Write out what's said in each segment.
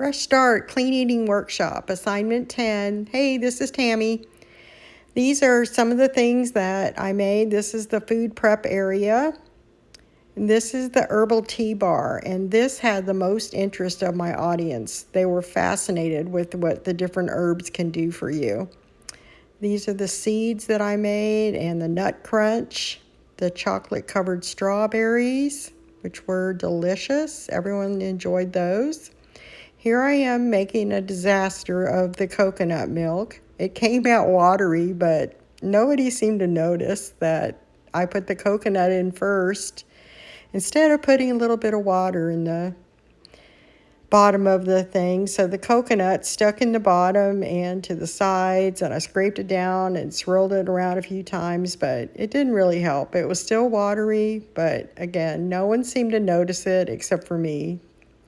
Fresh Start Clean Eating Workshop, Assignment 10. Hey, this is Tami. These are some of the things that I made. This is the food prep area. And this is the herbal tea bar, and this had the most interest of my audience. They were fascinated with what the different herbs can do for you. These are the seeds that I made, and the nut crunch, the chocolate-covered strawberries, which were delicious. Everyone enjoyed those. Here I am making a disaster of the coconut milk. It came out watery, but nobody seemed to notice that I put the coconut in first instead of putting a little bit of water in the bottom of the thing. So the coconut stuck in the bottom and to the sides, and I scraped it down and swirled it around a few times, but it didn't really help. It was still watery, but again, no one seemed to notice it except for me.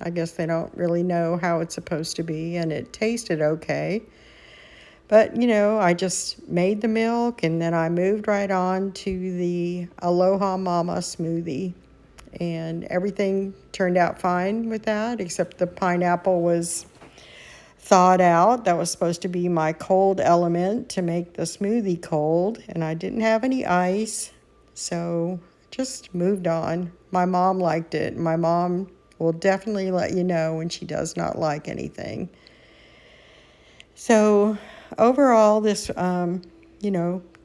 I guess they don't really know how it's supposed to be, and it tasted okay. But, I just made the milk, and then I moved right on to the Aloha Mama smoothie. And everything turned out fine with that, except the pineapple was thawed out. That was supposed to be my cold element to make the smoothie cold, and I didn't have any ice, so just moved on. My mom liked it. My mom will definitely let you know when she does not like anything. So overall, this,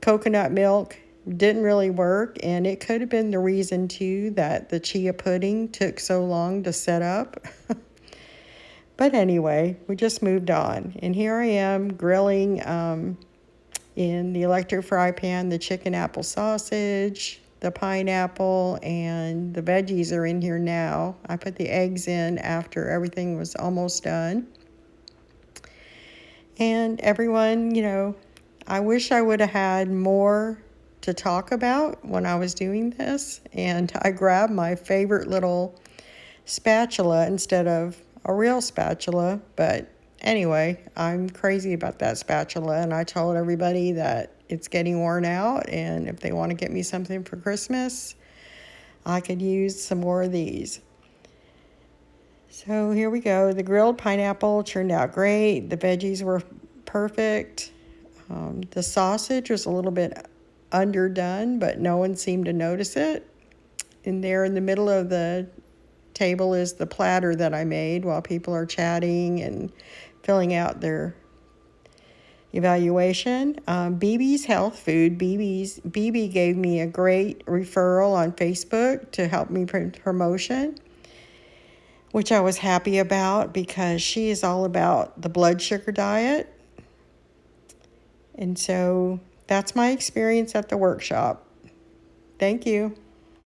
coconut milk didn't really work, and it could have been the reason too that the chia pudding took so long to set up. But anyway, we just moved on, and here I am grilling in the electric fry pan the chicken apple sausage, the pineapple, and the veggies are in here now. I put the eggs in after everything was almost done. And everyone, I wish I would have had more to talk about when I was doing this, and I grabbed my favorite little spatula instead of a real spatula. But anyway, I'm crazy about that spatula, and I told everybody that it's getting worn out, and if they want to get me something for Christmas, I could use some more of these. So here we go. The grilled pineapple turned out great. The veggies were perfect. The sausage was a little bit underdone, but no one seemed to notice it. And there in the middle of the table is the platter that I made while people are chatting and filling out their evaluation. BB's Health Food. BB gave me a great referral on Facebook to help me promotion, which I was happy about because she is all about the blood sugar diet. And so that's my experience at the workshop. Thank you.